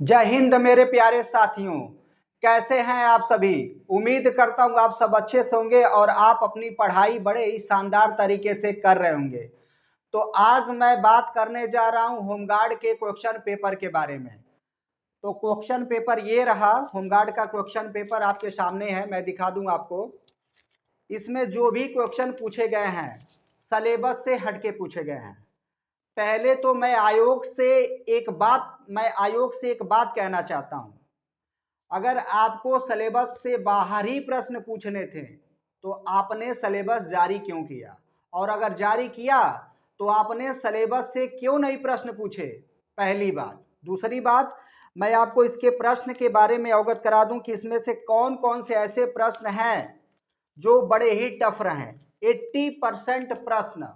जय हिंद मेरे प्यारे साथियों, कैसे हैं आप सभी। उम्मीद करता हूं आप सब अच्छे से होंगे और आप अपनी पढ़ाई बड़े ही शानदार तरीके से कर रहे होंगे। तो आज मैं बात करने जा रहा हूं होमगार्ड के क्वेश्चन पेपर के बारे में। तो क्वेश्चन पेपर ये रहा, होमगार्ड का क्वेश्चन पेपर आपके सामने है, मैं दिखा दूं आपको। इसमें जो भी क्वेश्चन पूछे गए हैं सिलेबस से हटके पूछे गए हैं। पहले तो मैं आयोग से एक बात कहना चाहता हूं। अगर आपको सिलेबस से बाहर ही प्रश्न पूछने थे तो आपने सिलेबस जारी क्यों किया, और अगर जारी किया तो आपने सिलेबस से क्यों नहीं प्रश्न पूछे। पहली बात। दूसरी बात, मैं आपको इसके प्रश्न के बारे में अवगत करा दूं कि इसमें से कौन कौन से ऐसे प्रश्न हैं जो बड़े ही टफ रहे। 80% प्रश्न,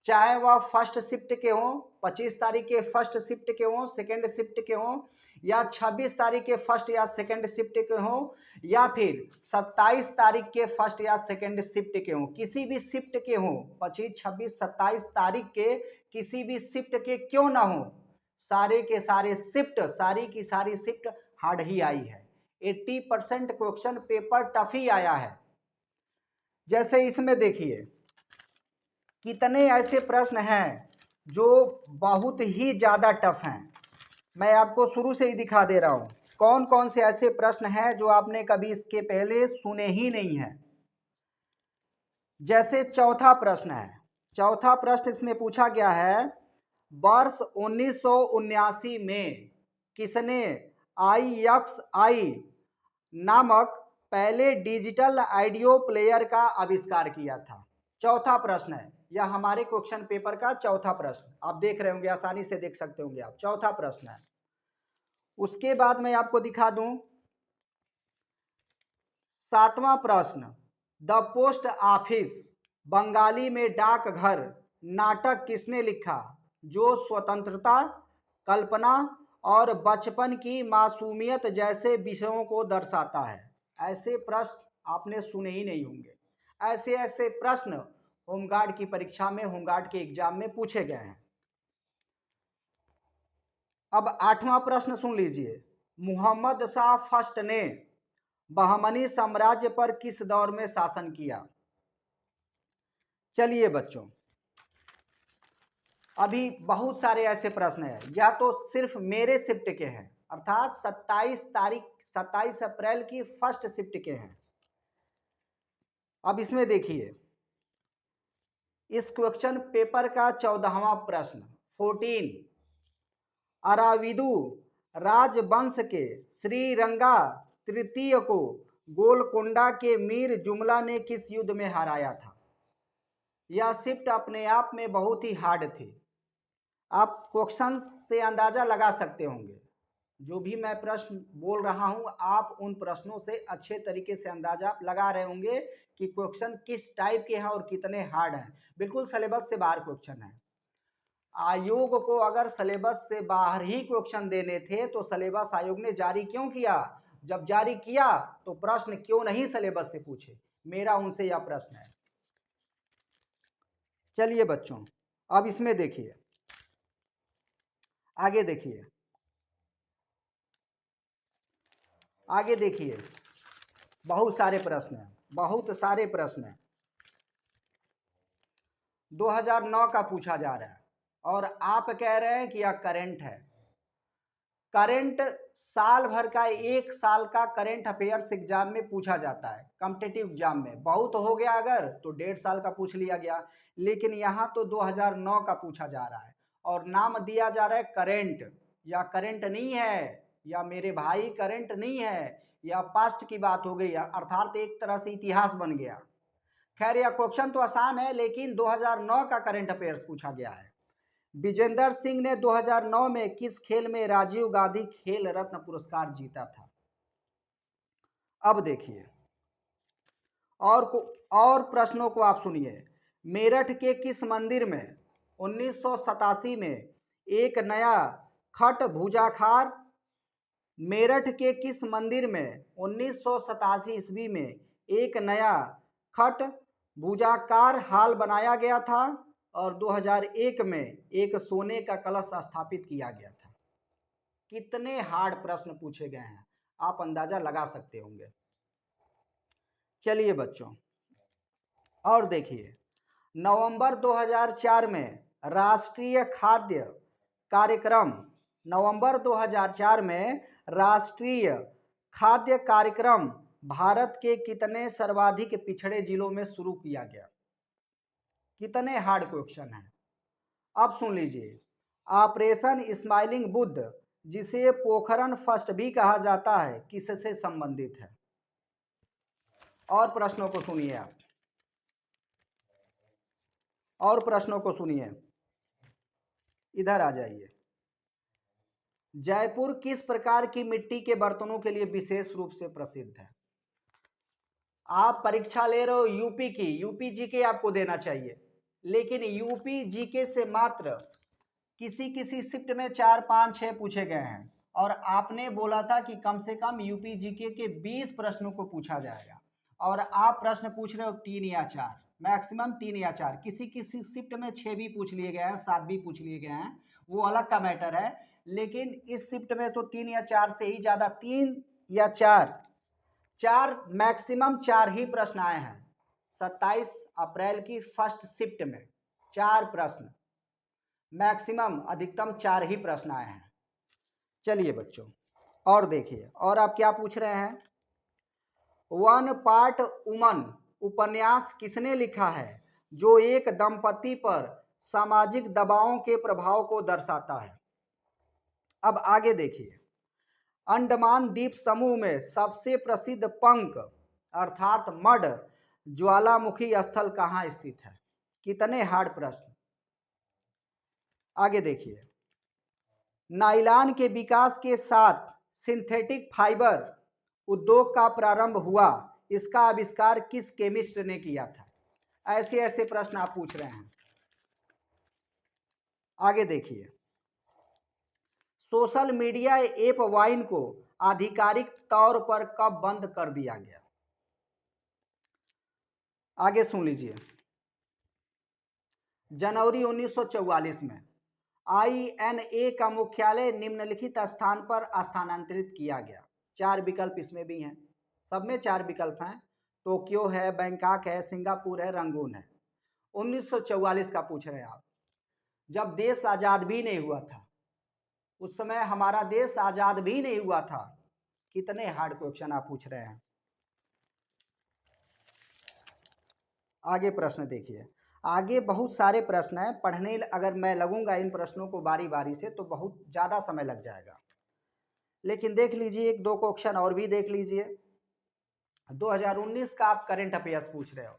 चाहे वह फर्स्ट शिफ्ट के हों, 25 तारीख के फर्स्ट शिफ्ट के हों, सेकेंड शिफ्ट के हों, या 26 तारीख के फर्स्ट या सेकेंड शिफ्ट के हों, या फिर 27 तारीख के फर्स्ट या सेकेंड शिफ्ट के हों, किसी भी शिफ्ट के हों, 25, 26, 27 तारीख के किसी भी शिफ्ट के क्यों ना हो, सारे के सारे शिफ्ट, सारी की सारी शिफ्ट हार्ड ही आई है। 80% क्वेश्चन पेपर टफ ही आया है। जैसे इसमें देखिए कितने ऐसे प्रश्न हैं जो बहुत ही ज्यादा टफ हैं। मैं आपको शुरू से ही दिखा दे रहा हूं कौन कौन से ऐसे प्रश्न हैं जो आपने कभी इसके पहले सुने ही नहीं हैं। जैसे चौथा प्रश्न है। चौथा प्रश्न इसमें पूछा गया है, वर्ष 1979 में किसने IXI नामक पहले डिजिटल ऑडियो प्लेयर का आविष्कार किया था। चौथा प्रश्न है, यह हमारे क्वेश्चन पेपर का चौथा प्रश्न। आप देख रहे होंगे, आसानी से देख सकते होंगे आप, चौथा प्रश्न है। उसके बाद मैं आपको दिखा दूं सातवां प्रश्न, द पोस्ट ऑफिस बंगाली में डाकघर नाटक किसने लिखा, जो स्वतंत्रता, कल्पना और बचपन की मासूमियत जैसे विषयों को दर्शाता है। ऐसे प्रश्न आपने सुने ही नहीं होंगे। ऐसे ऐसे प्रश्न होमगार्ड की परीक्षा में, होमगार्ड के एग्जाम में पूछे गए हैं। अब आठवां प्रश्न सुन लीजिए, मोहम्मद शाह फर्स्ट ने बहमनी साम्राज्य पर किस दौर में शासन किया। चलिए बच्चों, अभी बहुत सारे ऐसे प्रश्न हैं, या तो सिर्फ मेरे शिफ्ट के हैं, अर्थात 27 अप्रैल की फर्स्ट शिफ्ट के हैं। अब इसमें देखिए, इस क्वेश्चन पेपर का 14वां प्रश्न 14, अराविदु राजवंश के श्रीरंगा तृतीय को गोलकोंडा के मीर जुमला ने किस युद्ध में हराया था। यह शिफ्ट अपने आप में बहुत ही हार्ड थी। आप क्वेश्चन से अंदाजा लगा सकते होंगे। जो भी मैं प्रश्न बोल रहा हूं, आप उन प्रश्नों से अच्छे तरीके से अंदाजा आप लगा रहे होंगे कि क्वेश्चन किस टाइप के हैं और कितने हार्ड हैं। बिल्कुल सिलेबस से बाहर क्वेश्चन है। आयोग को अगर सिलेबस से बाहर ही क्वेश्चन देने थे तो सिलेबस आयोग ने जारी क्यों किया। जब जारी किया तो प्रश्न क्यों नहीं सिलेबस से पूछे। मेरा उनसे यह प्रश्न है। चलिए बच्चों, अब इसमें देखिए, आगे देखिए, आगे देखिए, बहुत सारे प्रश्न हैं, बहुत सारे प्रश्न हैं। 2009 का पूछा जा रहा है और आप कह रहे हैं कि यह करंट है। करंट साल भर का, एक साल का करंट अफेयर्स एग्जाम में पूछा जाता है। कॉम्पिटिटिव एग्जाम में बहुत हो गया अगर तो 1.5 साल का पूछ लिया गया, लेकिन यहाँ तो 2009 का पूछा जा रहा है और नाम दिया जा रहा है करंट। या करंट नहीं है, या मेरे भाई करंट नहीं है, या पास्ट की बात हो गई, अर्थात एक तरह से इतिहास बन गया। खैर, यह क्वेश्चन तो आसान है, लेकिन 2009 का करंट अफेयर्स पूछा गया है। विजेंदर सिंह ने 2009 में किस खेल में राजीव गांधी खेल रत्न पुरस्कार जीता था। अब देखिए, और प्रश्नों को आप सुनिए। मेरठ के किस मंदिर में 1987 में एक नया खट भुजाखार, मेरठ के किस मंदिर में 1987 ईस्वी में एक नया खट भुजाकार हाल बनाया गया था और 2001 में एक सोने का कलश स्थापित किया गया था। कितने हार्ड प्रश्न पूछे गए हैं, आप अंदाजा लगा सकते होंगे। चलिए बच्चों, और देखिए, नवंबर 2004 में राष्ट्रीय खाद्य कार्यक्रम, नवंबर 2004 में राष्ट्रीय खाद्य कार्यक्रम भारत के कितने सर्वाधिक पिछड़े जिलों में शुरू किया गया? कितने हार्ड क्वेश्चन है। अब सुन लीजिए, ऑपरेशन स्माइलिंग बुद्ध, जिसे पोखरण फर्स्ट भी कहा जाता है, किससे संबंधित है? और प्रश्नों को सुनिए आप, और प्रश्नों को सुनिए, इधर आ जाइए। जयपुर किस प्रकार की मिट्टी के बर्तनों के लिए विशेष रूप से प्रसिद्ध है? आप परीक्षा ले रहे हो यूपी की, यूपी जीके आपको देना चाहिए, लेकिन यूपी जीके से मात्र किसी किसी शिफ्ट में 4, 5, 6 पूछे गए हैं, और आपने बोला था कि कम से कम यूपी जीके के 20 प्रश्नों को पूछा जाएगा, और आप प्रश्न पूछ रहे हो 3 या 4, मैक्सिमम 3 या 4। किसी किसी शिफ्ट में 6 भी पूछ लिए गए हैं, 7 भी पूछ लिए गए हैं, वो अलग का मैटर है, लेकिन इस शिफ्ट में तो 3 या 4 से ही ज़्यादा, 3 या 4 मैक्सिमम 4 ही प्रश्न आए हैं 27 अप्रैल की फर्स्ट शिफ्ट में। 4 प्रश्न मैक्सिमम, अधिकतम 4 ही प्रश्न आए हैं। चलिए बच्चों, और देखिए, और आप क्या पूछ रहे हैं। वन पार्ट वुमन उपन्यास किसने लिखा है, जो एक दंपति पर सामाजिक दबावों के प्रभाव को दर्शाता है? अब आगे देखिए, अंडमान द्वीप समूह में सबसे प्रसिद्ध पंख अर्थात मड ज्वालामुखी स्थल कहाँ स्थित है? कितने हार्ड प्रश्न। आगे देखिए, नायलॉन के विकास के साथ सिंथेटिक फाइबर उद्योग का प्रारंभ हुआ, इसका आविष्कार किस केमिस्ट ने किया था? ऐसे ऐसे प्रश्न आप पूछ रहे हैं। आगे देखिए, सोशल मीडिया ऐप वाइन को आधिकारिक तौर पर कब बंद कर दिया गया? आगे सुन लीजिए, जनवरी 1944 में। INA का मुख्यालय निम्नलिखित स्थान पर स्थानांतरित किया गया। 4 विकल्प इसमें भी हैं, सब में 4 विकल्प हैं। टोक्यो है, बैंकॉक है, सिंगापुर है, रंगून है। 1944 का पूछ रहे हैं आप, जब देश आजाद भी नहीं हुआ था, उस समय हमारा देश आजाद भी नहीं हुआ था। कितने हार्ड क्वेश्चन आप पूछ रहे हैं। आगे प्रश्न देखिए, आगे बहुत सारे प्रश्न हैं, पढ़ने अगर मैं लगूंगा इन प्रश्नों को बारी बारी से तो बहुत ज़्यादा समय लग जाएगा, लेकिन देख लीजिए, 1-2 क्वेश्चन और भी देख लीजिए। 2019 का आप करंट अफेयर्स पूछ रहे हो,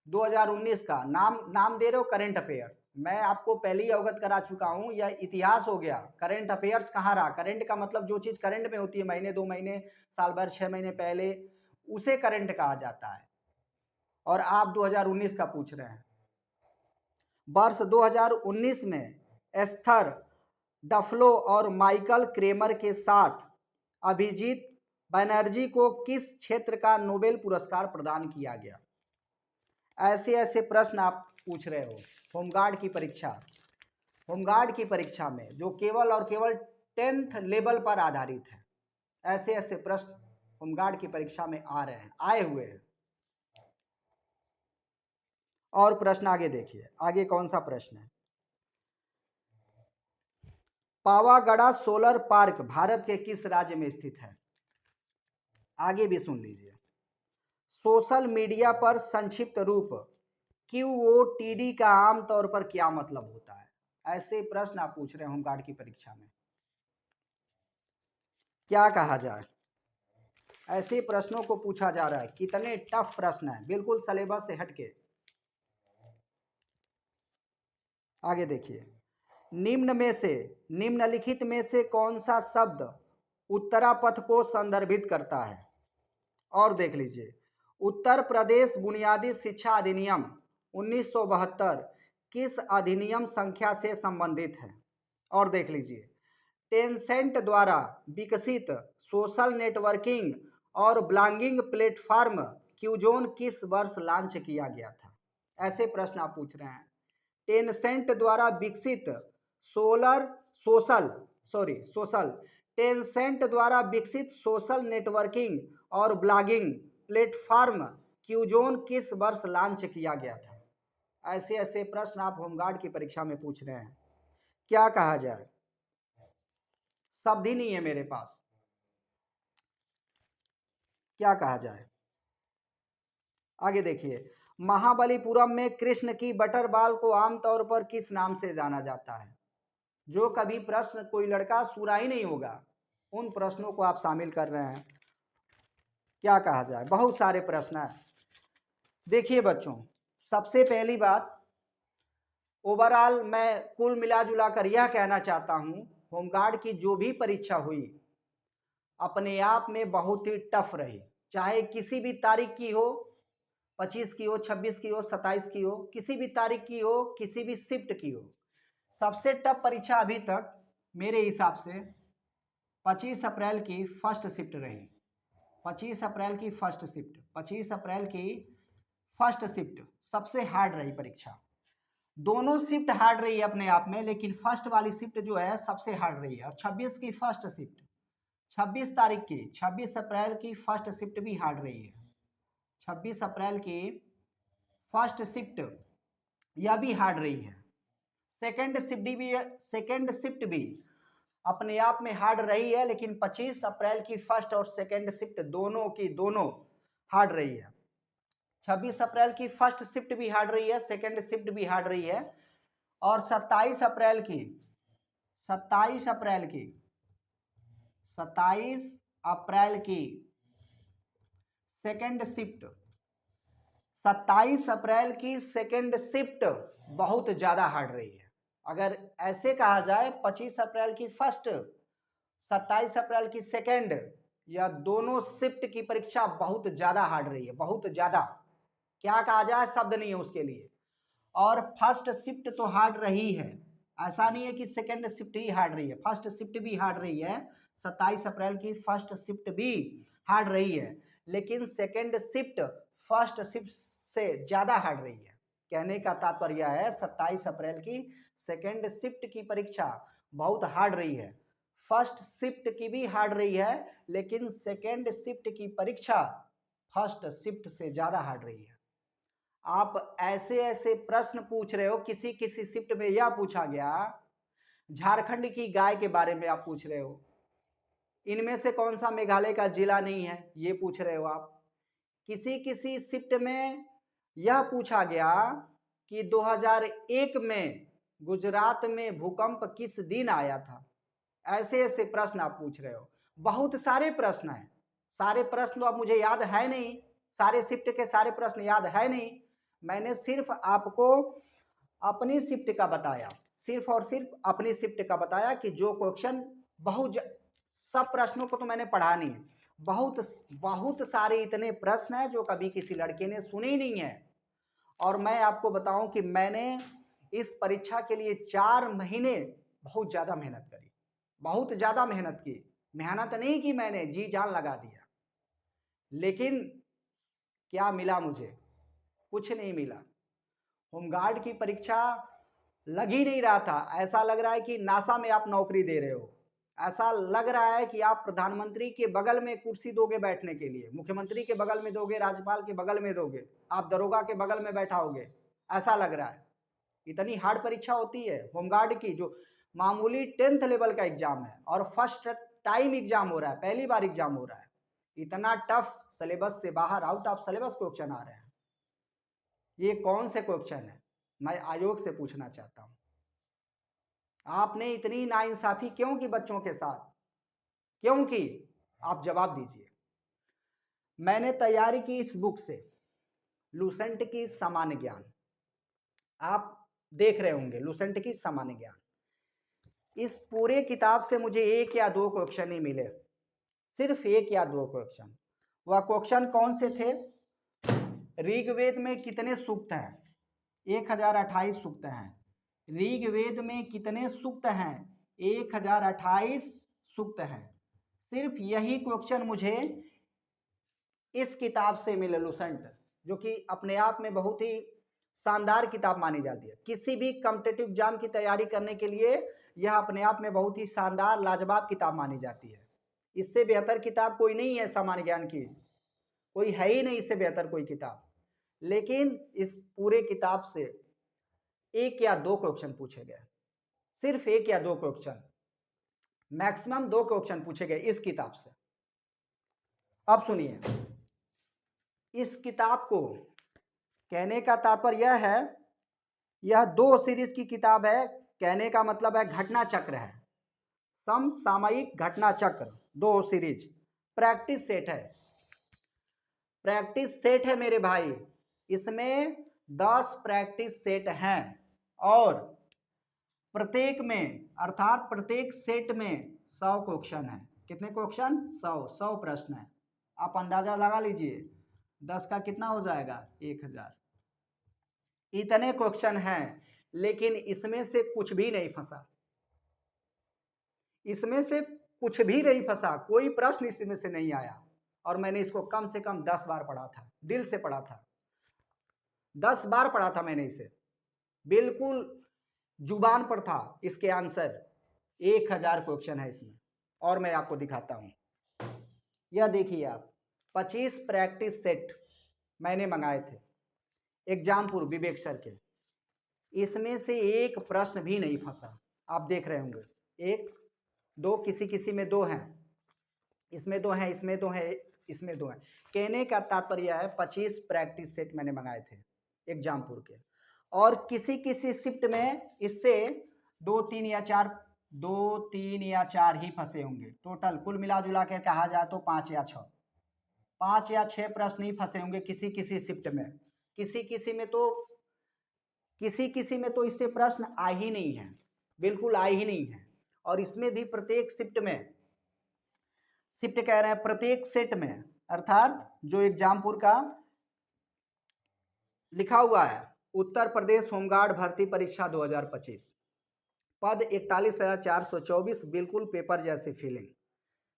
2019 का नाम दे रहे हो करंट अफेयर्स। मैं आपको पहले ही अवगत करा चुका हूं, यह इतिहास हो गया। करंट अफेयर्स कहाँ रहा? करंट का मतलब जो चीज़ करंट में होती है, महीने 2 महीने, साल भर, 6 महीने पहले, उसे करंट कहा जाता है। और आप 2019 का पूछ रहे हैं। वर्ष 2019 में एस्थर डफलो और माइकल क्रेमर के साथ अभिजीत बनर्जी को किस क्षेत्र का नोबेल पुरस्कार प्रदान किया गया? ऐसे ऐसे प्रश्न आप पूछ रहे हो होमगार्ड की परीक्षा, होमगार्ड की परीक्षा में, जो केवल और केवल 10th लेवल पर आधारित है। ऐसे ऐसे प्रश्न होमगार्ड की परीक्षा में आ रहे हैं, आए हुए हैं। और प्रश्न आगे देखिए, आगे कौन सा प्रश्न है। पावागढ़ सोलर पार्क भारत के किस राज्य में स्थित है? आगे भी सुन लीजिए। सोशल मीडिया पर संक्षिप्त रूप QOTD का आमतौर पर क्या मतलब होता है? ऐसे प्रश्न आप पूछ रहे हैं होमगार्ड की परीक्षा में। क्या कहा जाए? ऐसे प्रश्नों को पूछा जा रहा है। कितने टफ प्रश्न है, बिल्कुल सिलेबस से हटके। आगे देखिए, निम्नलिखित में से कौन सा शब्द उत्तरापथ को संदर्भित करता है? और देख लीजिए, उत्तर प्रदेश बुनियादी शिक्षा अधिनियम 1972 किस अधिनियम संख्या से संबंधित है? और देख लीजिए, टेंसेंट द्वारा विकसित सोशल नेटवर्किंग और ब्लॉगिंग प्लेटफॉर्म क्यूजोन किस वर्ष लॉन्च किया गया था? ऐसे प्रश्न आप पूछ रहे हैं। टेंसेंट द्वारा विकसित सोशल टेंसेंट द्वारा विकसित सोशल नेटवर्किंग और ब्लॉगिंग प्लेटफॉर्म क्यूजोन किस वर्ष लॉन्च किया गया था? ऐसे ऐसे प्रश्न आप होमगार्ड की परीक्षा में पूछ रहे हैं। क्या कहा जाए, शब्द ही नहीं है मेरे पास, क्या कहा जाए। आगे देखिए, महाबलीपुरम में कृष्ण की बटरबाल को आमतौर पर किस नाम से जाना जाता है? जो कभी प्रश्न कोई लड़का सुना ही नहीं होगा उन प्रश्नों को आप शामिल कर रहे हैं। क्या कहा जाए, बहुत सारे प्रश्न हैं। देखिए बच्चों, सबसे पहली बात, ओवरऑल मैं कुल मिला जुला कर यह कहना चाहता हूं, होमगार्ड की जो भी परीक्षा हुई अपने आप में बहुत ही टफ रही, चाहे किसी भी तारीख की हो, 25 की हो, 26 की हो, 27 की हो, किसी भी तारीख की हो, किसी भी शिफ्ट की हो। सबसे टफ परीक्षा अभी तक मेरे हिसाब से 25 अप्रैल की फर्स्ट शिफ्ट रही। 25 अप्रैल की फर्स्ट शिफ्ट, 25 अप्रैल की फर्स्ट शिफ्ट सबसे हार्ड रही परीक्षा। दोनों शिफ्ट हार्ड रही है अपने आप में, लेकिन फर्स्ट वाली शिफ्ट जो है सबसे हार्ड रही है। और 26 की फर्स्ट शिफ्ट, 26 तारीख की, 26 अप्रैल की फर्स्ट शिफ्ट भी हार्ड रही है। 26 अप्रैल की फर्स्ट शिफ्ट यह भी हार्ड रही है। सेकेंड शिफ्ट भी अपने आप में हार्ड रही है, लेकिन 25 अप्रैल की फर्स्ट और सेकेंड शिफ्ट दोनों की दोनों हार्ड रही है। 26 अप्रैल की फर्स्ट शिफ्ट भी हार्ड रही है, सेकेंड शिफ्ट भी हार्ड रही है। और 27 अप्रैल की 27 अप्रैल की 27 अप्रैल की सेकेंड शिफ्ट 27 अप्रैल की सेकेंड शिफ्ट बहुत ज्यादा हार्ड रही है। अगर ऐसे कहा जाए 25 अप्रैल की फर्स्ट, 27 अप्रैल की सेकेंड, यह दोनों शिफ्ट की परीक्षा बहुत ज्यादा हार्ड रही है, बहुत ज्यादा। क्या कहा जाए, शब्द नहीं है उसके लिए। और फर्स्ट शिफ्ट तो हार्ड रही है, ऐसा नहीं है कि सेकेंड शिफ्ट ही हार्ड रही है, फर्स्ट शिफ्ट भी हार्ड रही है। 27 अप्रैल की फर्स्ट शिफ्ट भी हार्ड रही है, लेकिन सेकेंड शिफ्ट फर्स्ट शिफ्ट से ज्यादा हार्ड रही है। कहने का तात्पर्य है 27 अप्रैल की सेकेंड शिफ्ट की परीक्षा बहुत हार्ड रही है। फर्स्ट शिफ्ट की भी हार्ड रही है, लेकिन सेकेंड शिफ्ट की परीक्षा फर्स्ट शिफ्ट से ज्यादा हार्ड रही है। आप ऐसे ऐसे प्रश्न पूछ रहे हो, किसी किसी शिफ्ट में यह पूछा गया झारखंड की गाय के बारे में आप पूछ रहे हो, इनमें से कौन सा मेघालय का जिला नहीं है ये पूछ रहे हो आप। किसी किसी शिफ्ट में यह पूछा गया कि 2001 में गुजरात में भूकंप किस दिन आया था। ऐसे ऐसे प्रश्न आप पूछ रहे हो, बहुत सारे प्रश्न हैं। सारे प्रश्न तो अब मुझे याद है नहीं, सारे शिफ्ट के सारे प्रश्न याद है नहीं। मैंने सिर्फ आपको अपनी शिफ्ट का बताया, सिर्फ और सिर्फ अपनी शिफ्ट का बताया कि जो क्वेश्चन सब प्रश्नों को तो मैंने पढ़ा नहीं, बहुत बहुत सारे इतने प्रश्न हैं जो कभी किसी लड़के ने सुने ही नहीं है। और मैं आपको बताऊं कि मैंने इस परीक्षा के लिए 4 महीने बहुत ज्यादा मेहनत करी, बहुत ज्यादा मेहनत की। मेहनत नहीं की मैंने, जी जान लगा दिया, लेकिन क्या मिला मुझे? कुछ नहीं मिला। होमगार्ड की परीक्षा लग ही नहीं रहा था, ऐसा लग रहा है कि नासा में आप नौकरी दे रहे हो। ऐसा लग रहा है कि आप प्रधानमंत्री के बगल में कुर्सी दोगे बैठने के लिए, मुख्यमंत्री के बगल में दोगे, राज्यपाल के बगल में दोगे, आप दरोगा के बगल में बैठाओगे, ऐसा लग रहा है। इतनी हार्ड परीक्षा होती है होमगार्ड की, जो मामूली 10th लेवल का एग्जाम है और फर्स्ट टाइम एग्जाम हो रहा है, पहली बार एग्जाम हो रहा है। इतना टफ, सिलेबस से बाहर, आउट ऑफ सिलेबस क्वेश्चन आ रहे हैं। ये कौन से क्वेश्चन है, मैं आयोग से पूछना चाहता हूं। आपने इतनी नाइंसाफी क्यों की बच्चों के साथ, क्यों की? आप जवाब दीजिए। मैंने तैयारी की इस बुक से, लूसेंट की सामान्य ज्ञान, आप देख रहे होंगे लूसेंट की सामान्य ज्ञान। इस पूरे किताब से मुझे 1 या 2 क्वेश्चन ही मिले, सिर्फ 1 या 2 क्वेश्चन। वह क्वेश्चन कौन से थे? ऋग्वेद में कितने सूक्त हैं? 1028 सूक्त हैं। ऋग्वेद में कितने सूक्त हैं? 1028 सूक्त हैं। सिर्फ यही क्वेश्चन मुझे इस किताब से मिले, लूसेंट, जो कि अपने आप में बहुत ही शानदार किताब मानी जाती है। किसी भी कॉम्पिटिटिव एग्जाम की तैयारी करने के लिए यह अपने आप में बहुत ही शानदार लाजवाब किताब मानी जाती है। इससे बेहतर किताब कोई नहीं है सामान्य ज्ञान की, कोई है ही नहीं इससे बेहतर कोई किताब। लेकिन इस पूरे किताब से एक या दो क्वेश्चन पूछे गए, सिर्फ एक या दो क्वेश्चन, मैक्सिमम दो क्वेश्चन पूछे गए इस किताब से। अब सुनिए, इस किताब को कहने का तात्पर्य यह है, यह दो सीरीज की किताब है। कहने का मतलब है घटना चक्र है, समसामयिक घटना चक्र, दो सीरीज। प्रैक्टिस सेट है, प्रैक्टिस सेट है मेरे भाई। इसमें 10 प्रैक्टिस सेट हैं और प्रत्येक में अर्थात प्रत्येक सेट में 100 क्वेश्चन है। कितने क्वेश्चन? 100 प्रश्न है। आप अंदाजा लगा लीजिए 10 का कितना हो जाएगा? 1000। इतने क्वेश्चन हैं, लेकिन इसमें से कुछ भी नहीं फंसा, इसमें से कुछ भी नहीं फंसा, कोई प्रश्न इसमें से नहीं आया। और मैंने इसको कम से कम 10 बार पढ़ा था, दिल से पढ़ा था, 10 बार पढ़ा था मैंने इसे, बिल्कुल जुबान पर था। इसके आंसर 1000 क्वेश्चन है इसमें। और मैं आपको दिखाता हूं, यह देखिए आप, 25 प्रैक्टिस सेट मैंने मंगाए थे एग्जामपुर विवेक सर के। इसमें से एक प्रश्न भी नहीं फंसा। आप देख रहे होंगे, एक दो, किसी किसी में दो हैं, इसमें दो हैं, इसमें दो हैं, इसमें दो हैं। कहने का तात्पर्य है 25 प्रैक्टिस सेट मैंने मंगाए थे एग्जामपुर के, और किसी किसी शिफ्ट में इससे 2-3 या 4 ही फंसे होंगे। टोटल कुल मिला जुला कर कहा जाए तो 5 या 6 प्रश्न ही फंसे होंगे किसी किसी शिफ्ट में। किसी किसी में तो इससे प्रश्न आ ही नहीं है, बिल्कुल आ ही नहीं है। और इसमें भी प्रत्येक शिफ्ट में, शिफ्ट कह रहे हैं प्रत्येक सेट में, अर्थात जो एग्जामपुर का लिखा हुआ है उत्तर प्रदेश होमगार्ड भर्ती परीक्षा 2025, पद 41,424, बिल्कुल पेपर जैसी फीलिंग।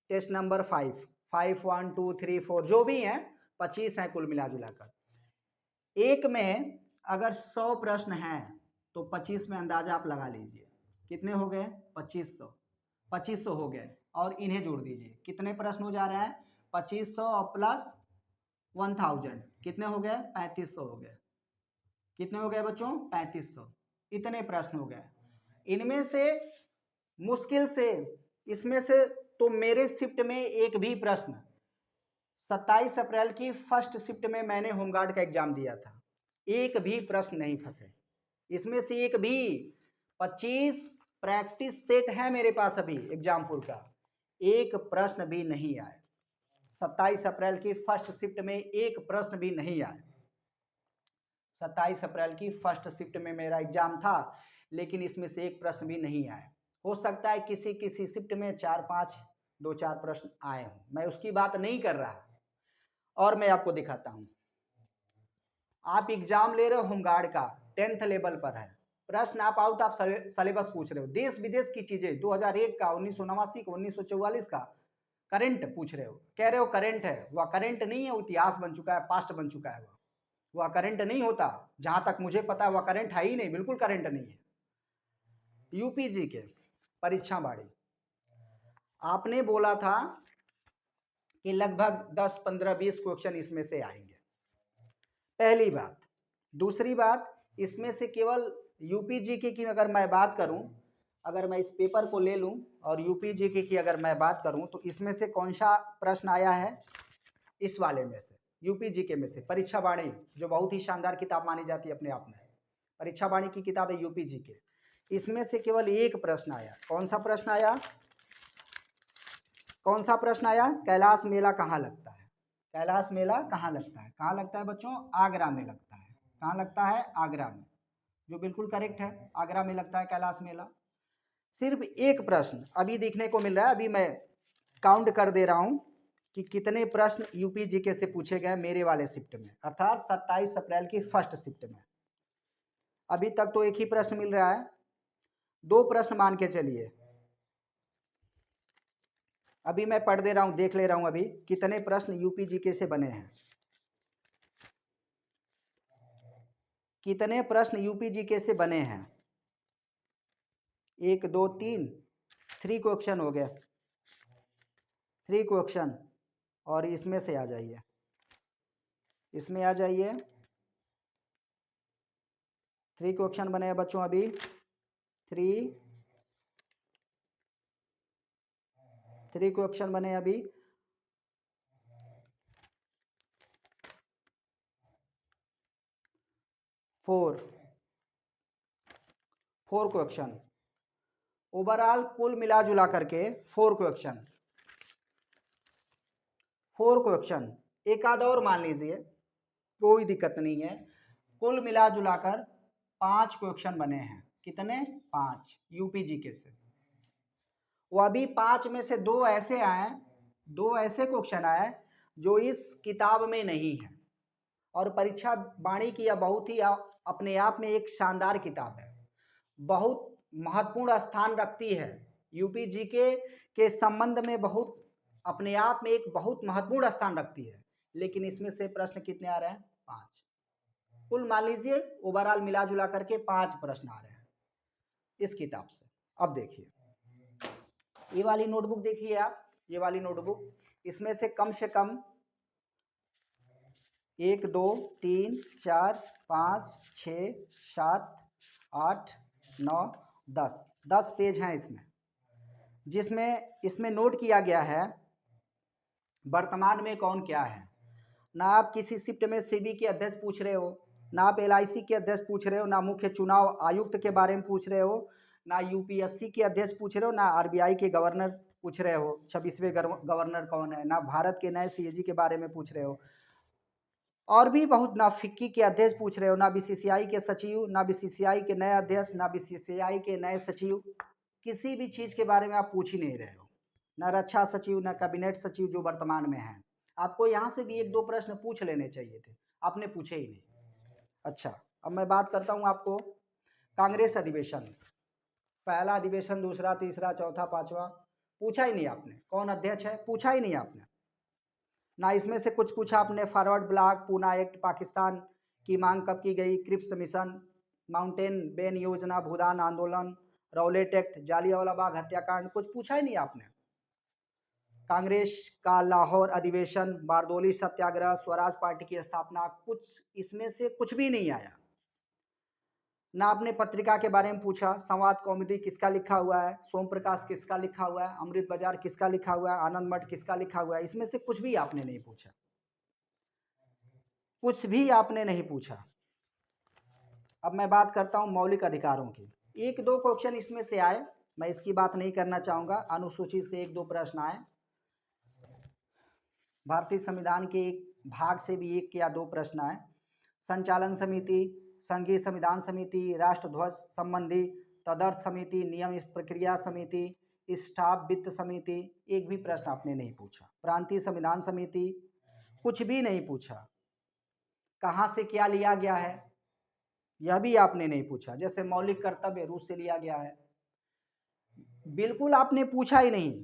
टेस्ट नंबर 5, 1 2 3 4 जो भी हैं 25 हैं कुल मिला जुलाकर। एक में अगर 100 प्रश्न हैं तो 25 में अंदाजा आप लगा लीजिए कितने हो गए? 2500 हो गए। और इन्हें जोड़ दीजिए, कितने प्रश्न हो जा रहे हैं? 2500 और प्लस 1000 कितने हो गए? 3500 हो गए। कितने हो गए बच्चों? 3500। इतने प्रश्न हो गए। इनमें से मुश्किल से, इसमें से तो मेरे शिफ्ट में एक भी प्रश्न, 27 अप्रैल की फर्स्ट शिफ्ट में मैंने होमगार्ड का एग्जाम दिया था, एक भी प्रश्न नहीं फंसे इसमें से एक भी। 25 प्रैक्टिस सेट है मेरे पास अभी एग्जामपुर का, एक प्रश्न भी नहीं आए। 27 अप्रैल की फर्स्ट शिफ्ट में एक प्रश्न भी नहीं आए। 27 अप्रैल की फर्स्ट शिफ्ट में मेरा एग्जाम था, लेकिन इसमें से एक प्रश्न भी नहीं आए। हो सकता है किसी किसी शिफ्ट में 4-5, 2-4 प्रश्न आए हों, मैं उसकी बात नहीं कर रहा। और मैं आपको दिखाता हूं, आप एग्जाम ले रहे हो होमगार्ड का, 10th लेवल पर है, प्रश्न आप आउट ऑफ सिलेबस पूछ रहे हो, देश विदेश की चीजें, 2001 का, 1989 का, 1944 का करंट पूछ रहे हो, कह रहे हो करंट है। वह करंट नहीं है, इतिहास बन चुका है, पास्ट बन चुका है। वह करंट नहीं होता, जहां तक मुझे पता है वह करंट है ही नहीं, बिल्कुल करंट नहीं है। यूपीजी के परीक्षा बाड़ी, आपने बोला था कि लगभग 10, 15, 20 क्वेश्चन इसमें से आएंगे, पहली बात। दूसरी बात, इसमें से केवल यूपीजीके की अगर मैं बात करूं, अगर मैं इस पेपर को ले लूं और यूपीजीके की अगर मैं बात करूं, तो इसमें से कौन सा प्रश्न आया है? इस वाले में से, यूपीजीके में से परीक्षा वाणी, जो बहुत ही शानदार किताब मानी जाती है अपने आप में, परीक्षा वाणी की किताब है यूपीजीके। इसमें से केवल एक प्रश्न आया। कौन सा प्रश्न आया? कौन सा प्रश्न आया? कैलाश मेला कहाँ लगता है? कैलाश मेला कहाँ लगता है? कहाँ लगता है बच्चों? आगरा में लगता है। कहाँ लगता है? आगरा में, जो बिल्कुल करेक्ट है, आगरा में लगता है कैलाश मेला। सिर्फ एक प्रश्न अभी देखने को मिल रहा है, अभी मैं काउंट कर दे रहा हूं कि कितने प्रश्न यूपीजीके से पूछे गए मेरे वाले शिफ्ट में, अर्थात 27 अप्रैल की फर्स्ट शिफ्ट में। अभी तक तो एक ही प्रश्न मिल रहा है, दो प्रश्न मान के चलिए। अभी मैं पढ़ दे रहा हूं, देख ले रहा हूं अभी कितने प्रश्न यूपीजीके से बने हैं। कितने प्रश्न यूपी जीके से बने हैं? 1 2 3 3 क्वेश्चन हो गया, 3 क्वेश्चन। और इसमें से आ जाइए, इसमें आ जाइए, 3 क्वेश्चन बने हैं बच्चों अभी। 3 क्वेश्चन बने हैं अभी। 4 क्वेश्चन ओवरऑल, कुल मिला जुला करके 4 क्वेश्चन। 4 क्वेश्चन, एक आधा और मान लीजिए, कोई दिक्कत नहीं है। कुल मिला जुलाकर 5 क्वेश्चन बने हैं। कितने? 5 यूपी जीके से। वो अभी 5 में से 2 ऐसे आए, 2 ऐसे क्वेश्चन आए जो इस किताब में नहीं है। और परीक्षा वाणी की यह बहुत ही अपने आप में एक शानदार किताब है, बहुत महत्वपूर्ण स्थान रखती है यूपी जीके के संबंध में, बहुत अपने आप में एक बहुत महत्वपूर्ण स्थान रखती है। लेकिन इसमें से प्रश्न कितने आ रहे हैं? 5। कुल मान लीजिए ओवरऑल मिला जुला करके 5 प्रश्न आ रहे हैं इस किताब से। अब देखिए, ये वाली नोटबुक देखिए आप, ये वाली नोटबुक, इसमें से कम 1 2 3 4 5 6 7 8 9 10 पेज हैं इसमें, जिसमें इसमें नोट किया गया है वर्तमान में कौन क्या है। ना आप किसी शिफ्ट में सीबी के अध्यक्ष पूछ रहे हो, ना आप एलआईसी के अध्यक्ष पूछ रहे हो, ना मुख्य चुनाव आयुक्त के बारे में पूछ रहे हो, ना यूपीएससी के अध्यक्ष पूछ रहे हो, ना आरबीआई के गवर्नर पूछ रहे हो 26वें गवर्नर कौन है, ना भारत के नए सीएजी के बारे में पूछ रहे हो, और भी बहुत, ना फिक्की के अध्यक्ष पूछ रहे हो, ना बीसीसीआई के सचिव, ना बीसीसीआई के नए अध्यक्ष, ना बीसीसीआई के नए सचिव, किसी भी चीज के बारे में आप पूछ ही नहीं रहे हो। ना रक्षा सचिव, ना कैबिनेट सचिव जो वर्तमान में है। आपको यहाँ से भी 1 2 प्रश्न पूछ लेने चाहिए थे, आपने पूछे ही नहीं। अच्छा, अब मैं बात करता हूँ आपको कांग्रेस अधिवेशन, पहला अधिवेशन, दूसरा, तीसरा, चौथा, पांचवा, पूछा ही नहीं आपने। कौन अध्यक्ष है? पूछा ही नहीं आपने। ना इसमें से कुछ पूछा आपने। Forward block, Poona act, Pakistan की मांग कब की गई, क्रिप्स मिशन, माउंटेन बैन योजना, भूदान आंदोलन, रौलेट एक्ट, जालियांवाला बाग हत्याकांड, कुछ पूछा ही नहीं आपने। कांग्रेस का लाहौर अधिवेशन, बारदोली सत्याग्रह, स्वराज पार्टी की स्थापना, कुछ इसमें से कुछ भी नहीं आया। ना आपने पत्रिका के बारे में पूछा, संवाद कौमुदी किसका लिखा हुआ है, सोम प्रकाश किसका लिखा हुआ है, अमृत बाजार किसका लिखा हुआ है, आनंद मठ किसका लिखा हुआ है, इसमें से कुछ भी आपने नहीं पूछा, कुछ भी आपने नहीं पूछा। अब मैं बात करता हूं मौलिक अधिकारों की। 1 2 क्वेश्चन इसमें से आए, मैं इसकी बात नहीं करना चाहूंगा। अनुसूची से 1 2 प्रश्न आए, भारतीय संविधान के एक भाग से भी 1 या 2 प्रश्न आए, संचालन समिति, संघीय संविधान समिति, राष्ट्रध्वज संबंधी तदर्थ समिति, नियम प्रक्रिया समिति, स्टाफ वित्त समिति, एक भी प्रश्न आपने नहीं पूछा। प्रांतीय संविधान समिति, कुछ भी नहीं पूछा। कहाँ से क्या लिया गया है, यह भी आपने नहीं पूछा। जैसे मौलिक कर्तव्य रूस से लिया गया है, बिल्कुल आपने पूछा ही नहीं,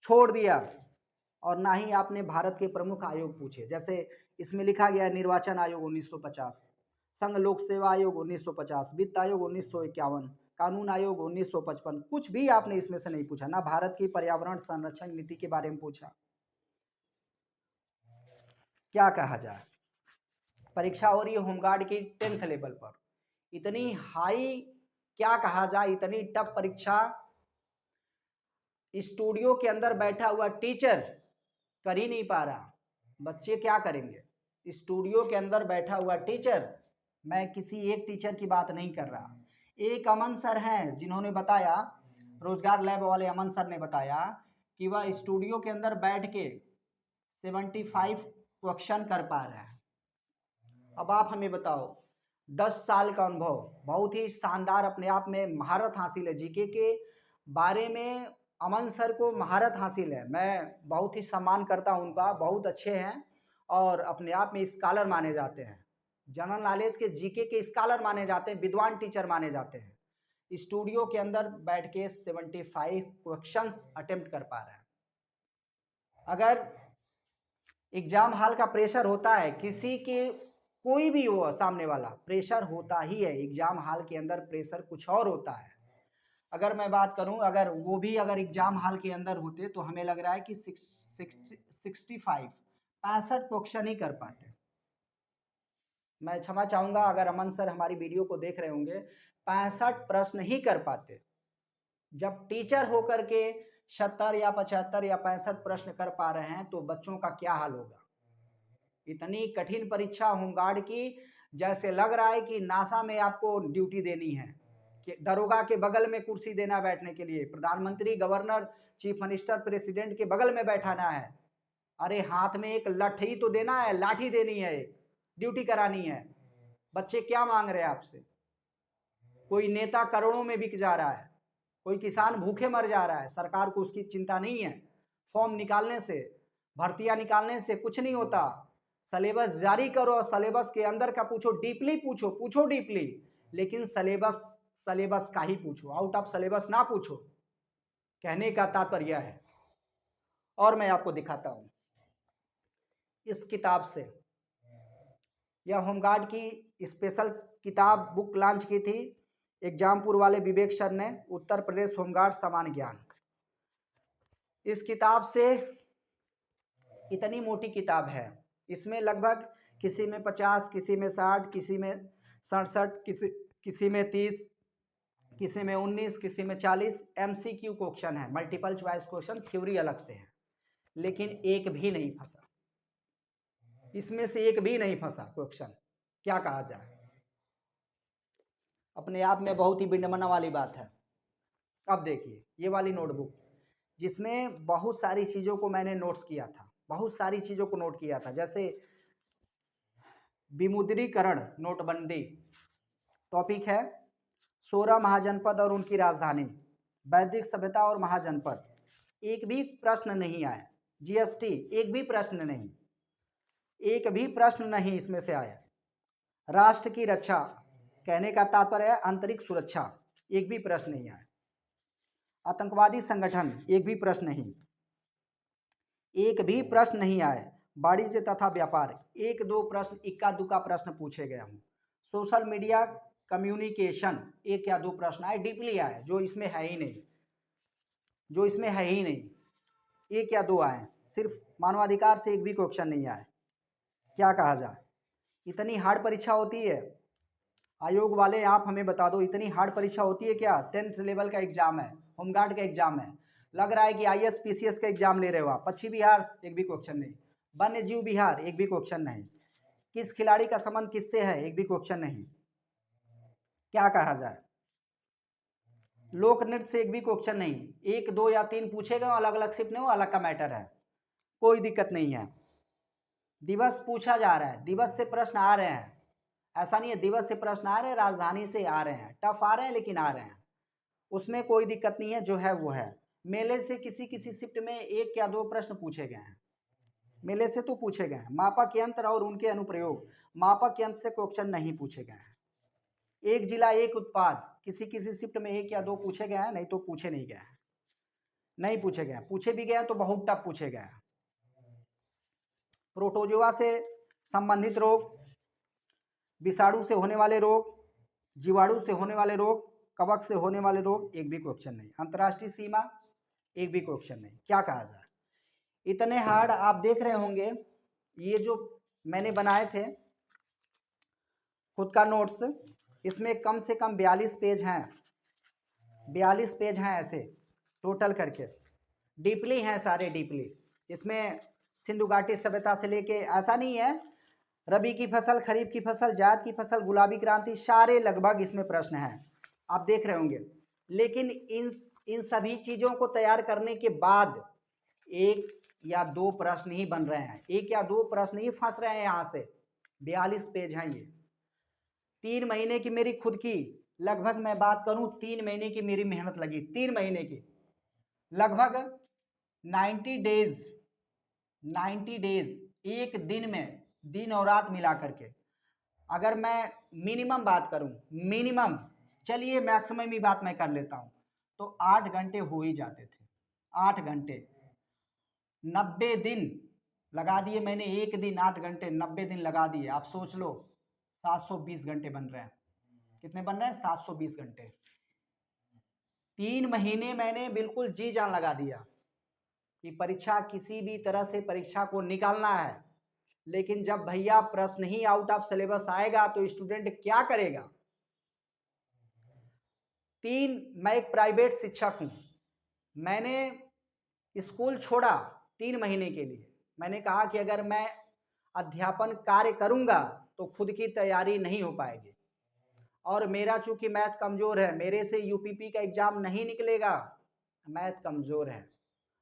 छोड़ दिया। और ना ही आपने भारत के प्रमुख आयोग पूछे। जैसे इसमें लिखा गया है निर्वाचन आयोग 1950, संघ लोक सेवा आयोग 1950, वित्त आयोग 1951, कानून आयोग 1955, कुछ भी आपने इसमें से नहीं पूछा। ना भारत की पर्यावरण संरक्षण नीति के बारे में पूछा। क्या कहा जाए, परीक्षा हो रही है होमगार्ड की 10th लेवल पर, इतनी हाई, क्या कहा जाए, इतनी टफ परीक्षा, स्टूडियो के अंदर बैठा हुआ टीचर कर ही नहीं पा रहा, बच्चे क्या करेंगे। स्टूडियो के अंदर बैठा हुआ टीचर, मैं किसी एक टीचर की बात नहीं कर रहा, एक अमन सर हैं जिन्होंने बताया, रोजगार लैब वाले अमन सर ने बताया कि वह स्टूडियो के अंदर बैठ के 75 क्वेश्चन कर पा रहे हैं। अब आप हमें बताओ, 10 साल का अनुभव, बहुत ही शानदार अपने आप में महारत हासिल है जीके के बारे में। अमन सर को महारत हासिल है, मैं बहुत ही सम्मान करता हूं उनका, बहुत अच्छे हैं और अपने आप में स्कॉलर माने जाते हैं, जनरल नॉलेज के जीके के स्कॉलर माने जाते हैं, विद्वान टीचर माने जाते हैं। स्टूडियो के अंदर बैठ के 75 क्वेश्चंस अटेम्प्ट कर पा रहे हैं। अगर एग्जाम हॉल का प्रेशर होता है, किसी की कोई भी हो सामने वाला, प्रेशर होता ही है। एग्जाम हॉल के अंदर प्रेशर कुछ और होता है। अगर मैं बात करूं, अगर वो भी अगर एग्जाम हॉल के अंदर होते तो हमें लग रहा है कि 65 क्वेश्चन ही कर पाते। मैं क्षमा चाहूंगा अगर अमन सर हमारी वीडियो को देख रहे होंगे, 65 प्रश्न ही कर पाते। जब टीचर होकर के 70 या 75 या 65 प्रश्न कर पा रहे हैं तो बच्चों का क्या हाल होगा। इतनी कठिन परीक्षा होमगार्ड की, जैसे लग रहा है कि नासा में आपको ड्यूटी देनी है, कि दरोगा के बगल में कुर्सी देना बैठने के लिए, प्रधानमंत्री, गवर्नर, चीफ मिनिस्टर, प्रेसिडेंट के बगल में बैठाना है। अरे हाथ में एक लाठी तो देना है, लाठी देनी है, एक ड्यूटी करानी है। बच्चे क्या मांग रहे हैं आपसे। कोई नेता करोड़ों में बिक जा रहा है, कोई किसान भूखे मर जा रहा है, सरकार को उसकी चिंता नहीं है। फॉर्म निकालने से, भर्तियां निकालने से कुछ नहीं होता। सिलेबस जारी करो और सिलेबस के अंदर का पूछो, डीपली पूछो, पूछो डीपली, लेकिन सिलेबस का ही पूछो, आउट ऑफ सिलेबस ना पूछो। कहने का तात्पर्य है। और मैं आपको दिखाता हूं इस किताब से, यह होमगार्ड की स्पेशल किताब बुक लॉन्च की थी एग्जामपुर वाले विवेक सर ने, उत्तर प्रदेश होमगार्ड सामान्य ज्ञान। इस किताब से, इतनी मोटी किताब है, इसमें लगभग किसी में 50, किसी में 60, किसी में 67, किसी में 30, किसी में 19, किसी में 40 MCQ क्वेश्चन है, मल्टीपल चॉइस क्वेश्चन, थ्योरी अलग से है, लेकिन एक भी नहीं फंसा। इसमें से एक भी नहीं फंसा क्वेश्चन। क्या कहा जाए, अपने आप में बहुत ही विडंबना वाली बात है। अब देखिए ये वाली नोटबुक, जिसमें बहुत सारी चीज़ों को मैंने नोट्स किया था, बहुत सारी चीज़ों को नोट किया था, जैसे विमुद्रीकरण, नोटबंदी, टॉपिक है 16 महाजनपद और उनकी राजधानी, वैदिक सभ्यता और महाजनपद, एक भी प्रश्न नहीं आया। GST, एक भी प्रश्न नहीं, एक भी प्रश्न नहीं इसमें से आया। राष्ट्र की रक्षा, कहने का तात्पर्य है आंतरिक सुरक्षा, एक भी प्रश्न नहीं आया। आतंकवादी संगठन, एक भी प्रश्न नहीं, एक भी प्रश्न नहीं आए। वाणिज्य तथा व्यापार, एक दो प्रश्न, इक्का दुक्का प्रश्न पूछे गए हों। सोशल मीडिया कम्युनिकेशन, एक या दो प्रश्न आए, डीपली आए, जो इसमें है ही नहीं, जो इसमें है ही नहीं, एक या दो आए। सिर्फ मानवाधिकार से एक भी क्वेश्चन नहीं आए। क्या कहा जाए, इतनी हार्ड परीक्षा होती है। आयोग वाले आप हमें बता दो, इतनी हार्ड परीक्षा होती है क्या। 10th लेवल का एग्जाम है, होमगार्ड का एग्जाम है, लग रहा है कि IAS PCS का एग्जाम ले रहे हो आप। पश्चिम बिहार, एक भी क्वेश्चन नहीं। वन्य जीव बिहार, एक भी क्वेश्चन नहीं। किस खिलाड़ी का संबंध किससे है, एक भी क्वेश्चन नहीं। क्या कहा जाए, लोक नृत्य से एक भी क्वेश्चन नहीं। एक दो या तीन पूछे गए, अलग अलग शिफ्ट नहीं, वो अलग का मैटर है, कोई दिक्कत नहीं है। दिवस पूछा जा रहा है, दिवस से प्रश्न आ रहे हैं, ऐसा नहीं है, दिवस से प्रश्न आ रहे हैं, राजधानी से आ रहे हैं, टफ आ रहे हैं लेकिन आ रहे हैं, उसमें कोई दिक्कत नहीं है, जो है वो है। मेले से किसी किसी शिफ्ट में एक या दो प्रश्न पूछे गए हैं, मेले से तो पूछे गए हैं। मापक यंत्र और उनके अनुप्रयोग, मापक यंत्र से क्वेश्चन नहीं पूछे गए हैं। एक जिला एक उत्पाद, किसी किसी शिफ्ट में एक या दो पूछे गए हैं, नहीं तो पूछे नहीं गए हैं, नहीं पूछे गए हैं। पूछे भी गए हैं तो बहुत टफ पूछे गए हैं। प्रोटोजोआ से संबंधित रोग, विषाणु से होने वाले रोग, जीवाणु से होने वाले रोग, कवक से होने वाले रोग, एक भी क्वेश्चन नहीं। अंतर्राष्ट्रीय सीमा, एक भी क्वेश्चन नहीं। क्या कहा जाए, इतने हार्ड आप देख रहे होंगे। ये जो मैंने बनाए थे खुद का नोट्स, इसमें कम से कम 42 पेज हैं, 42 पेज हैं ऐसे टोटल करके, डीपली हैं सारे, डीपली। इसमें सिंधु घाटी सभ्यता से लेके, ऐसा नहीं है, रबी की फसल, खरीफ की फसल, जायद की फसल, गुलाबी क्रांति, सारे लगभग इसमें प्रश्न हैं, आप देख रहे होंगे। लेकिन इन सभी चीजों को तैयार करने के बाद एक या दो प्रश्न ही बन रहे हैं, एक या दो प्रश्न ही फंस रहे हैं यहाँ से। 42 पेज हैं ये। 3 महीने की मेरी खुद की, लगभग मैं बात करूं 3 महीने की मेरी मेहनत लगी, 3 महीने की, लगभग 90 डेज, 90 डेज, एक दिन में दिन और रात मिला करके, अगर मैं मिनिमम बात करूं, मिनिमम, चलिए मैक्सिमम ही बात मैं कर लेता हूं, तो 8 घंटे हो ही जाते थे, 8 घंटे। 90 दिन लगा दिए मैंने, एक दिन 8 घंटे, 90 दिन लगा दिए। आप सोच लो 720 घंटे बन रहे हैं। कितने बन रहे हैं? 720 घंटे। 3 महीने मैंने बिल्कुल जी जान लगा दिया कि परीक्षा किसी भी तरह से परीक्षा को निकालना है, लेकिन जब भैया प्रश्न ही आउट ऑफ सिलेबस आएगा तो स्टूडेंट क्या करेगा? मैं एक प्राइवेट शिक्षक हूँ। मैंने स्कूल छोड़ा 3 महीने के लिए। मैंने कहा कि अगर मैं अध्यापन कार्य करूंगा तो खुद की तैयारी नहीं हो पाएगी, और मेरा चूंकि मैथ कमजोर है, मेरे से यूपीपी का एग्जाम नहीं निकलेगा। मैथ कमजोर है,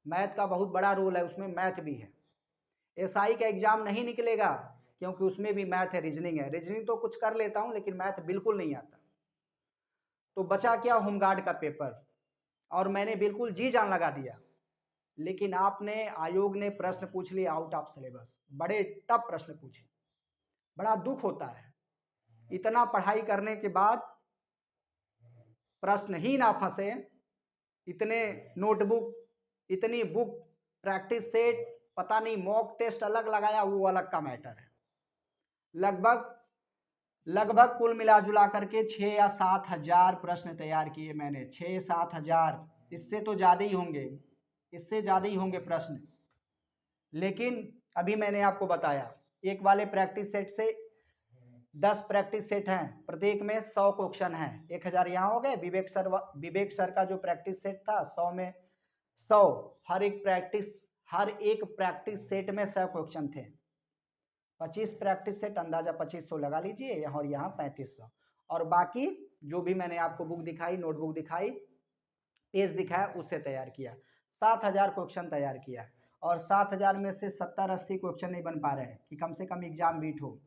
मैथ का बहुत बड़ा रोल है, उसमें मैथ भी है। एसआई का एग्जाम नहीं निकलेगा क्योंकि उसमें भी मैथ है, रीजनिंग है। रीजनिंग तो कुछ कर लेता हूं लेकिन मैथ बिल्कुल नहीं आता। तो बचा क्या? होमगार्ड का पेपर। और मैंने बिल्कुल जी जान लगा दिया, लेकिन आयोग ने प्रश्न पूछ लिए आउट ऑफ सिलेबस। बड़े टफ प्रश्न पूछे। बड़ा दुख होता है, इतना पढ़ाई करने के बाद प्रश्न ही ना फंसे। इतने नोटबुक, इतनी बुक, प्रैक्टिस सेट, पता नहीं मॉक टेस्ट अलग लगाया, वो अलग का मैटर है। लगभग कुल मिला जुला करके 6 या 7 हजार प्रश्न तैयार किए मैंने। 6-7 हजार, इससे तो ज़्यादा ही होंगे, इससे ज़्यादा ही होंगे प्रश्न। लेकिन अभी मैंने आपको बताया, एक वाले प्रैक्टिस सेट से 10 प्रैक्टिस सेट हैं, प्रत्येक में 100 क्वेश्चन हैं। 1000 यहाँ हो गए। विवेक सर का जो प्रैक्टिस सेट था 100 में 100, हर एक प्रैक्टिस सेट में 100 क्वेश्चन थे। 25 प्रैक्टिस सेट, अंदाजा 2500 लगा लीजिए, और यहाँ 3500। और बाकी जो भी मैंने आपको बुक दिखाई, नोटबुक दिखाई, पेज दिखाया, उससे तैयार किया। 7000 क्वेश्चन तैयार किया, और 7000 में से 70-80 क्वेश्चन नहीं बन पा रहे हैं कि कम से कम एग्जाम बीट हो।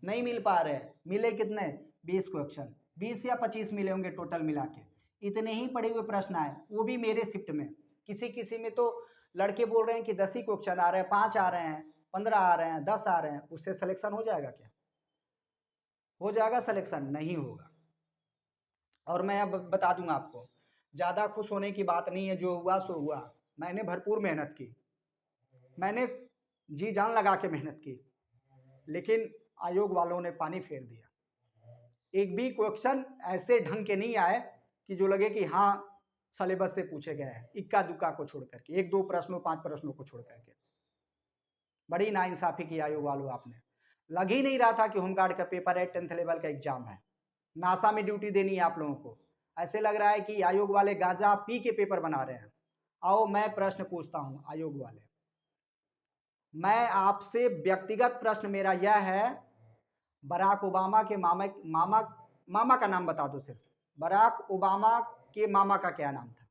नहीं मिल पा रहे हैं। मिले कितने? 20 क्वेश्चन, 20 या 25 मिले होंगे टोटल मिला के। इतने ही पड़े हुए प्रश्न आए, वो भी मेरे शिफ्ट में। किसी किसी में तो लड़के बोल रहे हैं कि 10 ही क्वेश्चन आ रहे हैं, 5 आ रहे हैं, 15 आ रहे हैं, 10 आ रहे हैं। उससे सिलेक्शन हो जाएगा क्या? हो जाएगा सिलेक्शन? नहीं होगा। और मैं अब बता दूंगा आपको, ज़्यादा खुश होने की बात नहीं है, जो हुआ सो हुआ। मैंने भरपूर मेहनत की, मैंने जी जान लगा के मेहनत की, लेकिन आयोग वालों ने पानी फेर दिया। एक भी क्वेश्चन ऐसे ढंग के नहीं आए कि जो लगे कि हाँ सिलेबस से पूछे गए हैं, इक्का दुक्का को छोड़ करके, 1-2 प्रश्नों 5 प्रश्नों को छोड़ करके। बड़ी नाइंसाफी की आयोग वालों आपने। लग ही नहीं रहा था कि होमगार्ड का पेपर है, 10th लेवल का एग्जाम है, नासा में ड्यूटी देनी है आप लोगों को। ऐसे लग रहा है कि आयोग वाले गांजा पी के पेपर बना रहे हैं। आओ मैं प्रश्न पूछता हूं आयोग वाले, मैं आपसे व्यक्तिगत प्रश्न मेरा यह है, बराक ओबामा के मामा का नाम बता दो सिर्फ। बराक ओबामा के मामा का क्या नाम था?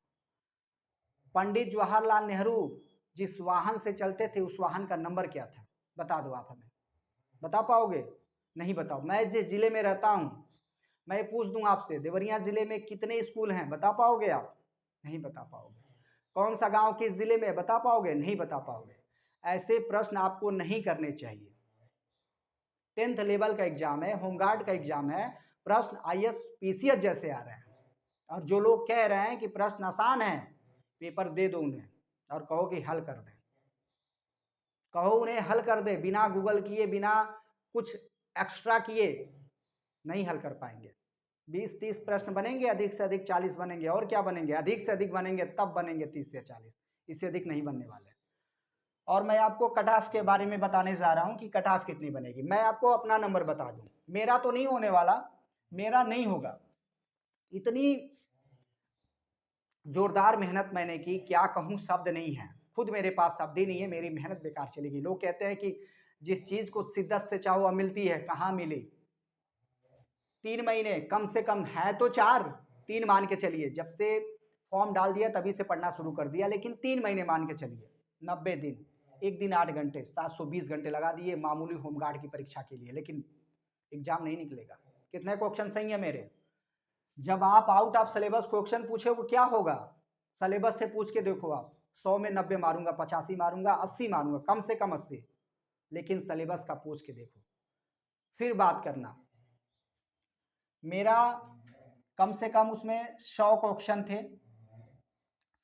पंडित जवाहरलाल नेहरू जिस वाहन से चलते थे, उस वाहन का नंबर क्या था? बता दो आप हमें। बता पाओगे? नहीं बताओ। मैं जिस जिले में रहता हूं, मैं पूछ दूं आपसे, देवरिया जिले में कितने स्कूल हैं? बता पाओगे आप? नहीं बता पाओगे। कौन सा गांव किस जिले में? बता पाओगे? नहीं बता पाओगे। ऐसे प्रश्न आपको नहीं करने चाहिए। 10th लेवल का एग्जाम है, होमगार्ड का एग्जाम है, प्रश्न आईएएस पीसीएस जैसे आ रहे हैं। और जो लोग कह रहे हैं कि प्रश्न आसान है, पेपर दे दो उन्हें और कहो कि हल कर दें। कहो उन्हें हल कर दे, बिना गूगल किए, बिना कुछ एक्स्ट्रा किए नहीं हल कर पाएंगे। 20-30 प्रश्न बनेंगे, अधिक से अधिक 40 बनेंगे। और क्या बनेंगे? अधिक से अधिक बनेंगे तब बनेंगे 30 से 40, इससे अधिक नहीं बनने वाले। और मैं आपको कट ऑफ के बारे में बताने जा रहा हूं कि कट ऑफ कितनी बनेगी। मैं आपको अपना नंबर बता दूं, मेरा तो नहीं होने वाला, मेरा नहीं होगा। इतनी जोरदार मेहनत मैंने की, क्या कहूं, शब्द नहीं है। खुद मेरे पास शब्द ही नहीं है, मेरी मेहनत बेकार चलेगी। लोग कहते हैं कि जिस चीज को शिद्दत से चाहो वह मिलती है, कहाँ मिली? 3 महीने कम से कम है तो 4, 3 मान के चलिए। जब से फॉर्म डाल दिया तभी से पढ़ना शुरू कर दिया, लेकिन 3 महीने मान के चलिए। 90 दिन, एक दिन 8 घंटे, 720 घंटे लगा दिए मामूली होमगार्ड की परीक्षा के लिए, लेकिन एग्जाम नहीं निकलेगा। कितने क्वेश्चन सही है मेरे? जब आप आउट ऑफ सिलेबस क्वेश्चन पूछोगे क्या होगा? सिलेबस से पूछ के देखो आप, 100 में 90 मारूंगा, 85 मारूंगा, 80 मारूंगा, कम से कम 80। लेकिन सिलेबस का पूछ के देखो, फिर बात करना। मेरा कम से कम उसमें 100 क्वेश्चन थे।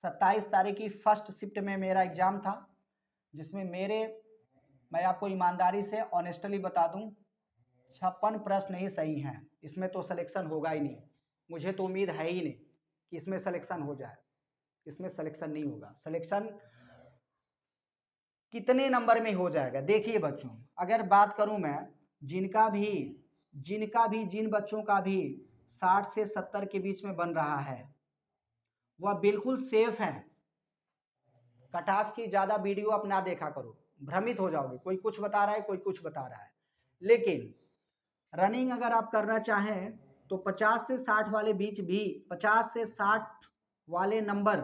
27 तारीख की फर्स्ट शिफ्ट में मेरा एग्जाम था, जिसमें मैं आपको ईमानदारी से ऑनेस्टली बता दूं, 56 प्रश्न ही सही हैं, इसमें तो सिलेक्शन होगा ही नहीं। मुझे तो उम्मीद है ही नहीं कि इसमें सिलेक्शन हो जाए, इसमें सिलेक्शन नहीं होगा। सिलेक्शन कितने नंबर में हो जाएगा? देखिए बच्चों, अगर बात करूं मैं जिन बच्चों का भी 60 से 70 के बीच में बन रहा है वह बिल्कुल सेफ है। कट ऑफ की ज़्यादा वीडियो आप ना देखा करो, भ्रमित हो जाओगे, कोई कुछ बता रहा है कोई कुछ बता रहा है। लेकिन रनिंग अगर आप करना चाहें तो 50 से 60 वाले बीच भी 50 से 60 वाले नंबर,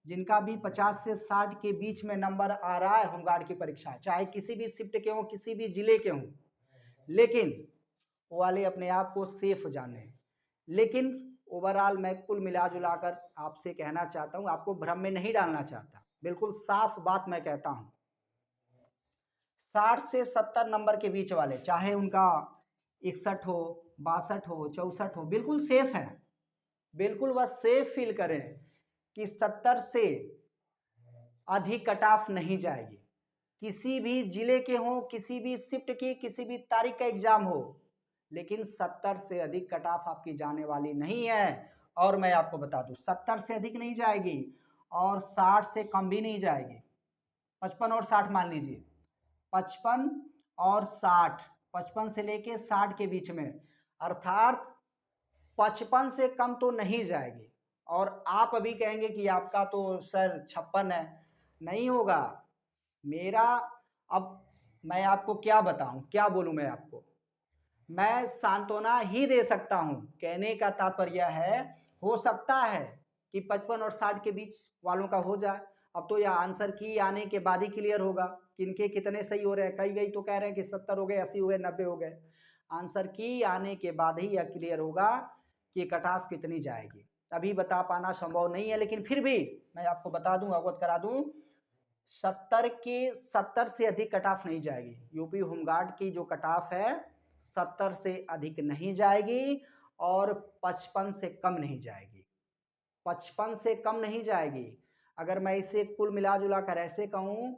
जिनका भी 50 से 60 के बीच में नंबर आ रहा है होमगार्ड की परीक्षा, चाहे किसी भी शिफ्ट के हों किसी भी जिले के हों, लेकिन वो वाले अपने आप को सेफ जाने। लेकिन ओवरऑल मैं कुल मिला जुला कर आपसे कहना चाहता हूँ, आपको भ्रम में नहीं डालना चाहता, बिल्कुल साफ बात मैं कहता हूँ। 60 से 70 नंबर के बीच वाले, चाहे उनका 61 हो 62 हो 64 हो, बिल्कुल सेफ है। बिल्कुल वह सेफ फील करें कि 70 से अधिक कट ऑफ नहीं जाएगी। किसी भी जिले के हों, किसी भी शिफ्ट की, किसी भी तारीख का एग्जाम हो, लेकिन 70 से अधिक कट ऑफ आपकी जाने वाली नहीं है। और मैं आपको बता दूं 70 से अधिक नहीं जाएगी और 60 से कम भी नहीं जाएगी। 55 और 60 मान लीजिए, 55 और 60, 55 से लेके 60 के बीच में, अर्थात 55 से कम तो नहीं जाएगी। और आप अभी कहेंगे कि आपका तो सर 56 है, नहीं होगा मेरा। अब मैं आपको क्या बताऊं, क्या बोलूं मैं आपको, मैं सांत्वना ही दे सकता हूं। कहने का तात्पर्य है हो सकता है कि 55 और 60 के बीच वालों का हो जाए। अब तो यह आंसर की आने के बाद ही क्लियर होगा किनके कितने सही हो रहे हैं। कई तो कह रहे हैं कि 70 हो गए, 80 हो गए, 90 हो गए। आंसर की आने के बाद ही यह क्लियर होगा कि कट ऑफ कितनी जाएगी। अभी बता पाना संभव नहीं है, लेकिन फिर भी मैं आपको बता दूं, अवगत करा दूं, 70 से अधिक कट ऑफ नहीं जाएगी। यूपी होमगार्ड की जो कट ऑफ है 70 से अधिक नहीं जाएगी और 55 से कम नहीं जाएगी। 55 से कम नहीं जाएगी। अगर मैं इसे कुल मिला जुला कर ऐसे कहूं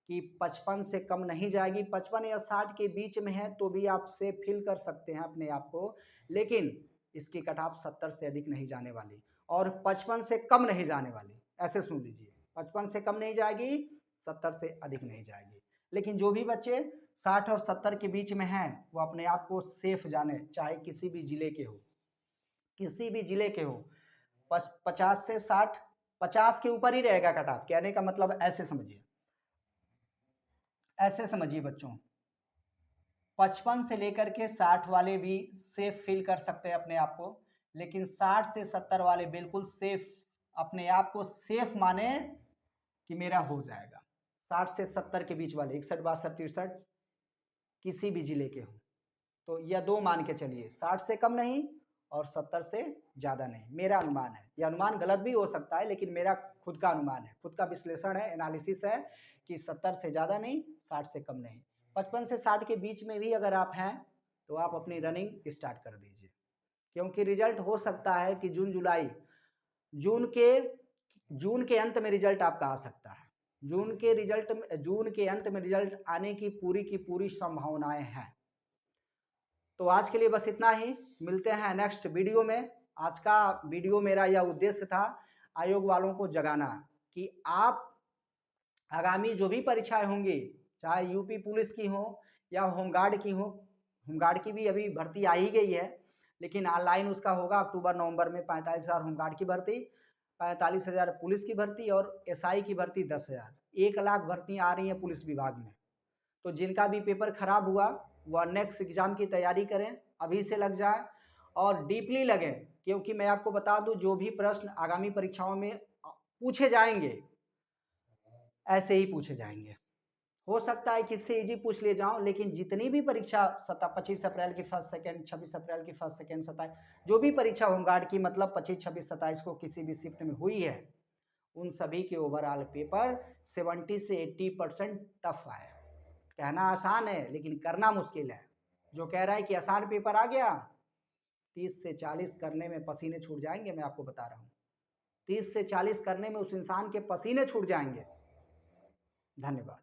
कि 55 से कम नहीं जाएगी, 55 या 60 के बीच में है तो भी आप सेफ फील कर सकते हैं अपने आप को, लेकिन इसकी कट ऑफ 70 से अधिक नहीं जाने वाली और 55 से कम नहीं जाने वाली। ऐसे सुन लीजिए, 55 से कम नहीं जाएगी, 70 से अधिक नहीं जाएगी। लेकिन जो भी बच्चे 60 और 70 के बीच में हैं वो अपने आप को सेफ जाने, चाहे किसी भी जिले के हो, किसी भी जिले के हो। 50 से 60, 50 के ऊपर ही रहेगा कट ऑफ। कहने का मतलब ऐसे समझिए, ऐसे समझिए बच्चों, 55 से लेकर के 60 वाले भी सेफ फील कर सकते हैं अपने आप को, लेकिन 60 से 70 वाले बिल्कुल सेफ, अपने आप को सेफ माने कि मेरा हो जाएगा। 60 से 70 के बीच वाले 61 62 63 किसी भी जिले के हो तो यह दो मान के चलिए, 60 से कम नहीं और 70 से ज़्यादा नहीं। मेरा अनुमान है, यह अनुमान गलत भी हो सकता है, लेकिन मेरा खुद का अनुमान है, खुद का विश्लेषण है, एनालिसिस है कि 70 से ज़्यादा नहीं, 60 से कम नहीं। 55 से 60 के बीच में भी अगर आप हैं तो आप अपनी रनिंग स्टार्ट कर दीजिए, क्योंकि रिजल्ट हो सकता है कि जून के अंत में रिजल्ट आपका आ सकता है। जून के अंत में रिजल्ट आने की पूरी संभावनाएं हैं। तो आज के लिए बस इतना ही, मिलते हैं नेक्स्ट वीडियो में। आज का वीडियो मेरा यह उद्देश्य था आयोग वालों को जगाना कि आप आगामी जो भी परीक्षाएं होंगी, चाहे यूपी पुलिस की हो या होमगार्ड की हो, होमगार्ड की भी अभी भर्ती आ ही गई है, लेकिन ऑनलाइन उसका होगा अक्टूबर नवंबर में। 45,000 होमगार्ड की भर्ती, 45,000 पुलिस की भर्ती और एसआई की भर्ती 10,000, 1 लाख भर्तियाँ आ रही हैं पुलिस विभाग में। तो जिनका भी पेपर खराब हुआ वह नेक्स्ट एग्जाम की तैयारी करें, अभी से लग जाए और डीपली लगें, क्योंकि मैं आपको बता दूं जो भी प्रश्न आगामी परीक्षाओं में पूछे जाएंगे ऐसे ही पूछे जाएंगे। हो सकता है कि इससे इजी पूछ ले जाऊं, लेकिन जितनी भी परीक्षा 25 अप्रैल की फर्स्ट सेकेंड, 26 अप्रैल की फर्स्ट सेकेंड, 27 जो भी परीक्षा होमगार्ड की मतलब 25 26 27 को किसी भी शिफ्ट में हुई है, उन सभी के ओवरऑल पेपर 70 से 80% टफ आए। कहना आसान है लेकिन करना मुश्किल है। जो कह रहा है कि आसान पेपर आ गया, 30 से 40 करने में पसीने छूट जाएंगे। मैं आपको बता रहा हूँ 30 से 40 करने में उस इंसान के पसीने छूट जाएंगे। धन्यवाद।